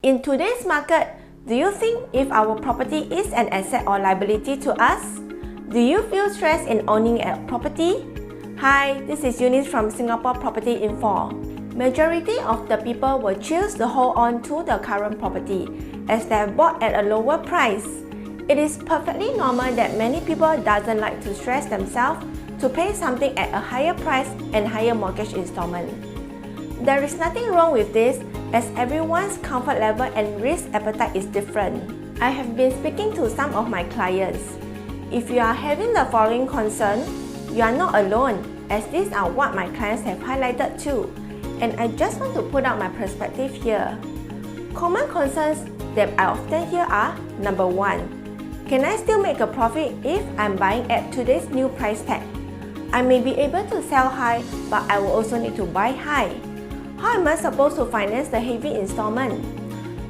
In today's market, do you think if our property is an asset or liability to us? Do you feel stressed in owning a property? Hi, this is Eunice from Singapore Property Info. Majority of the people will choose to hold on to the current property as they have bought at a lower price. It is perfectly normal that many people doesn't like to stress themselves to pay something at a higher price and higher mortgage installment. There is nothing wrong with this as everyone's comfort level and risk appetite is different. I have been speaking to some of my clients. If you are having the following concern, you are not alone as these are what my clients have highlighted too. And I just want to put out my perspective here. Common concerns that I often hear are: number 1, can I still make a profit if I'm buying at today's new price tag? I may be able to sell high, but I will also need to buy high. How am I supposed to finance the heavy installment?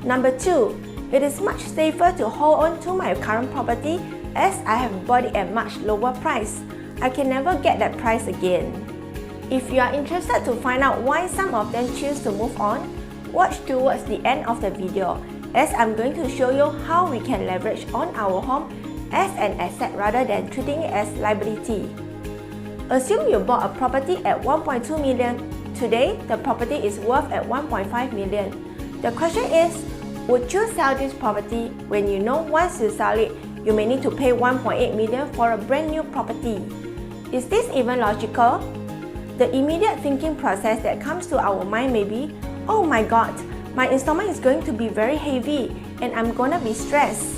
Number 2, it is much safer to hold on to my current property as I have bought it at much lower price. I can never get that price again. If you are interested to find out why some of them choose to move on, watch towards the end of the video as I'm going to show you how we can leverage on our home as an asset rather than treating it as liability. Assume you bought a property at 1.2 million. Today, the property is worth at 1.5 million. The question is, would you sell this property when you know once you sell it, you may need to pay 1.8 million for a brand new property? Is this even logical? The immediate thinking process that comes to our mind may be, oh my god, my installment is going to be very heavy and I'm gonna be stressed.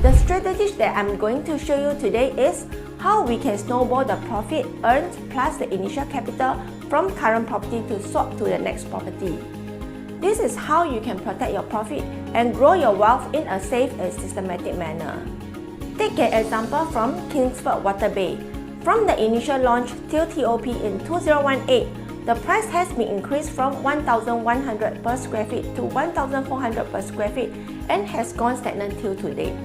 The strategy that I'm going to show you today is how we can snowball the profit earned plus the initial capital from current property to swap to the next property. This is how you can protect your profit and grow your wealth in a safe and systematic manner. Take an example from Kingsford Water Bay. From the initial launch till TOP in 2018, the price has been increased from 1,100 per square feet to 1,400 per square feet and has gone stagnant till to date.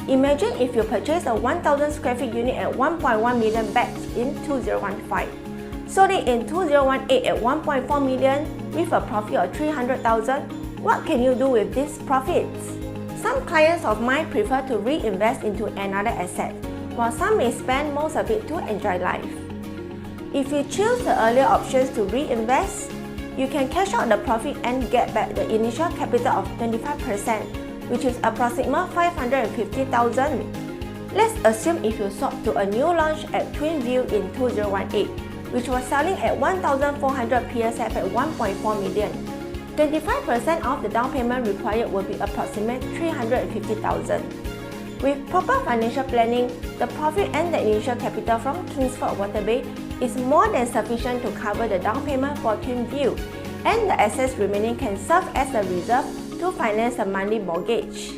Imagine if you purchased a 1,000 square feet unit at 1.1 million back in 2015, sold it in 2018 at 1.4 million with a profit of 300,000, what can you do with these profits? Some clients of mine prefer to reinvest into another asset, while some may spend most of it to enjoy life. If you choose the earlier options to reinvest, you can cash out the profit and get back the initial capital of 25%, which is approximately 550,000. Let's assume if you swap to a new launch at Twinview in 2018, which was selling at 1,400 PSF at 1.4 million. 25% of the down payment required will be approximately 350,000. With proper financial planning, the profit and the initial capital from Kingsford Water Bay is more than sufficient to cover the down payment for Twinview, and the assets remaining can serve as a reserve to finance the monthly mortgage.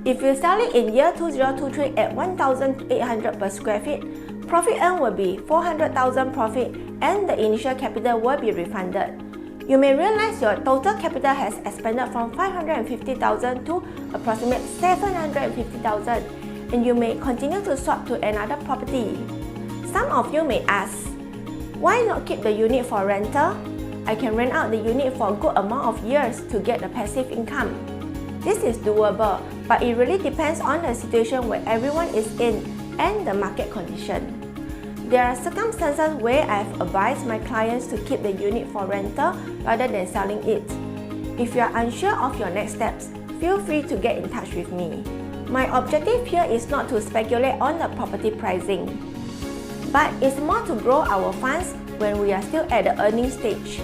If you sell it in year 2023 at 1,800 per square feet, profit earned will be 400,000 profit and the initial capital will be refunded. You may realize your total capital has expanded from 550,000 to approximately 750,000 and you may continue to swap to another property. Some of you may ask, why not keep the unit for rental? I can rent out the unit for a good amount of years to get the passive income. This is doable, but it really depends on the situation where everyone is in and the market condition. There are circumstances where I have advised my clients to keep the unit for rental rather than selling it. If you are unsure of your next steps, feel free to get in touch with me. My objective here is not to speculate on the property pricing, but it's more to grow our funds when we are still at the earning stage.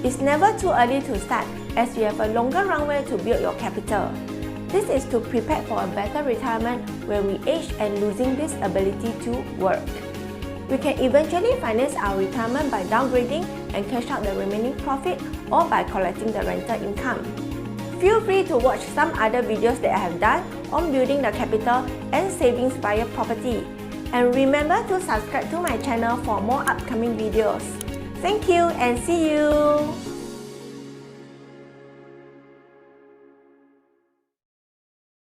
It's never too early to start as you have a longer runway to build your capital. This is to prepare for a better retirement when we age and losing this ability to work. We can eventually finance our retirement by downgrading and cash out the remaining profit or by collecting the rental income. Feel free to watch some other videos that I have done on building the capital and savings via property. And remember to subscribe to my channel for more upcoming videos. Thank you and see you!